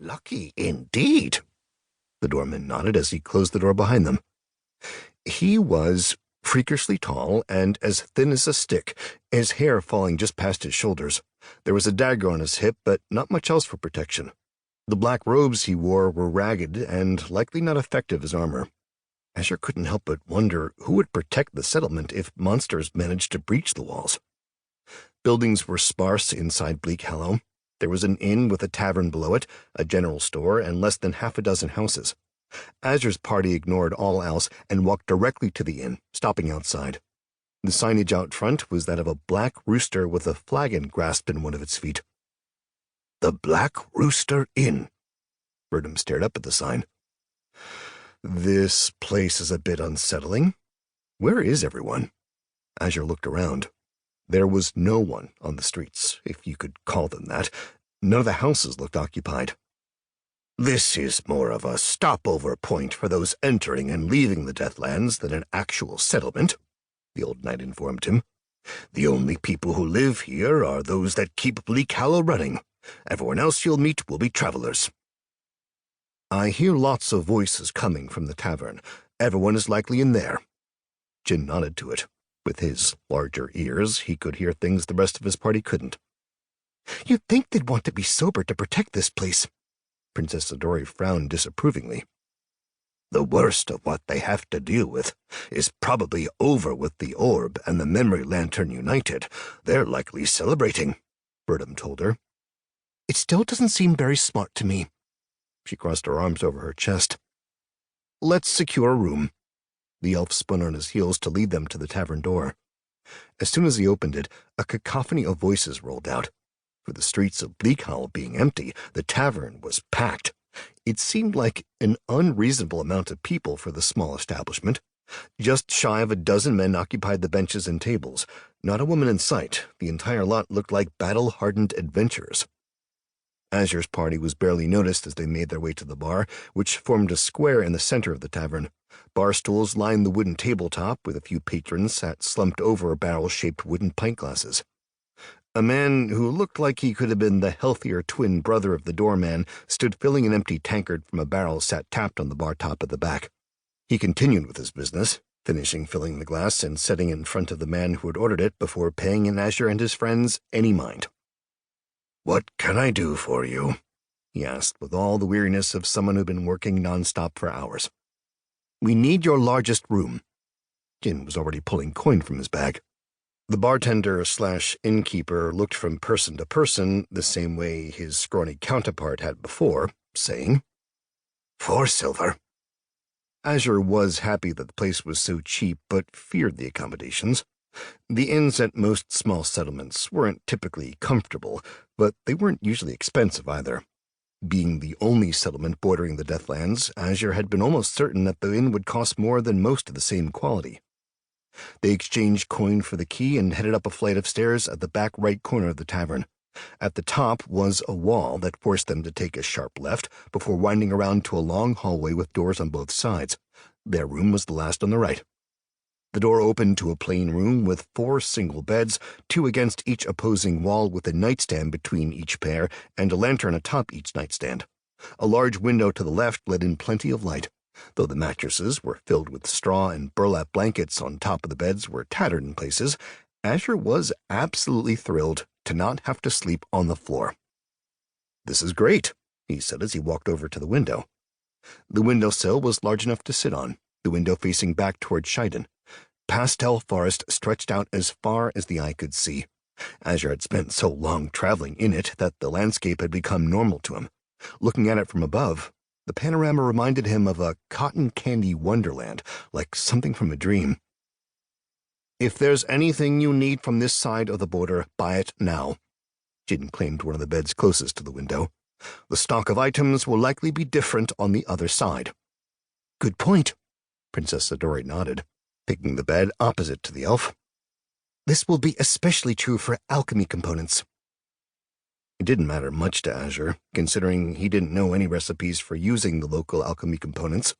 Lucky indeed. The doorman nodded as he closed the door behind them. He was freakishly tall and as thin as a stick, his hair falling just past his shoulders. There was a dagger on his hip, but not much else for protection. The black robes he wore were ragged and likely not effective as armor. Azure couldn't help but wonder who would protect the settlement if monsters managed to breach the walls. Buildings were sparse inside Bleak Hollow. There was an inn with a tavern below it, a general store, and less than half a dozen houses. Azure's party ignored all else and walked directly to the inn, stopping outside. The signage out front was that of a black rooster with a flagon grasped in one of its feet. The Black Rooster Inn. Verdum stared up at the sign. This place is a bit unsettling. Where is everyone? Azure looked around. There was no one on the streets, if you could call them that. None of the houses looked occupied. This is more of a stopover point for those entering and leaving the Deathlands than an actual settlement, the old knight informed him. The only people who live here are those that keep Bleak Hollow running. Everyone else you'll meet will be travelers. I hear lots of voices coming from the tavern. Everyone is likely in there. Jin nodded to it. With his larger ears, he could hear things the rest of his party couldn't. You'd think they'd want to be sober to protect this place. Princess Adori frowned disapprovingly. The worst of what they have to deal with is probably over with the orb and the memory lantern united. They're likely celebrating, Verdum told her. It still doesn't seem very smart to me. She crossed her arms over her chest. Let's secure a room. The elf spun on his heels to lead them to the tavern door. As soon as he opened it, a cacophony of voices rolled out. For the streets of Bleak Hollow being empty, the tavern was packed. It seemed like an unreasonable amount of people for the small establishment. Just shy of a dozen men occupied the benches and tables. Not a woman in sight. The entire lot looked like battle-hardened adventurers. Azure's party was barely noticed as they made their way to the bar, which formed a square in the center of the tavern. Bar stools lined the wooden tabletop, with a few patrons sat slumped over barrel-shaped wooden pint glasses. A man who looked like he could have been the healthier twin brother of the doorman stood filling an empty tankard from a barrel sat tapped on the bar top at the back. He continued with his business, finishing filling the glass and setting it in front of the man who had ordered it before paying Azure and his friends any mind. "What can I do for you?" he asked with all the weariness of someone who'd been working nonstop for hours. "We need your largest room." Jin was already pulling coin from his bag. The bartender/innkeeper looked from person to person the same way his scrawny counterpart had before, saying, 4 silver. Azure was happy that the place was so cheap, but feared the accommodations. The inns at most small settlements weren't typically comfortable, but they weren't usually expensive either. Being the only settlement bordering the Deathlands, Azure had been almost certain that the inn would cost more than most of the same quality. They exchanged coin for the key and headed up a flight of stairs at the back right corner of the tavern. At the top was a wall that forced them to take a sharp left before winding around to a long hallway with doors on both sides. Their room was the last on the right. The door opened to a plain room with 4 single beds, 2 against each opposing wall with a nightstand between each pair and a lantern atop each nightstand. A large window to the left let in plenty of light. Though the mattresses were filled with straw and burlap blankets on top of the beds were tattered in places, Azure was absolutely thrilled to not have to sleep on the floor. "This is great," he said as he walked over to the window. The windowsill was large enough to sit on, the window facing back toward Shiden. Pastel forest stretched out as far as the eye could see. Azure had spent so long traveling in it that the landscape had become normal to him. Looking at it from above, the panorama reminded him of a cotton candy wonderland, like something from a dream. "If there's anything you need from this side of the border, buy it now." Jin claimed one of the beds closest to the window. "The stock of items will likely be different on the other side." "Good point," Princess Adori nodded, picking the bed opposite to the elf. "This will be especially true for alchemy components." It didn't matter much to Azure, considering he didn't know any recipes for using the local alchemy components.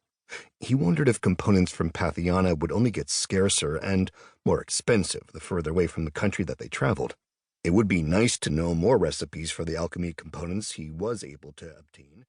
He wondered if components from Pathiana would only get scarcer and more expensive the further away from the country that they traveled. It would be nice to know more recipes for the alchemy components he was able to obtain.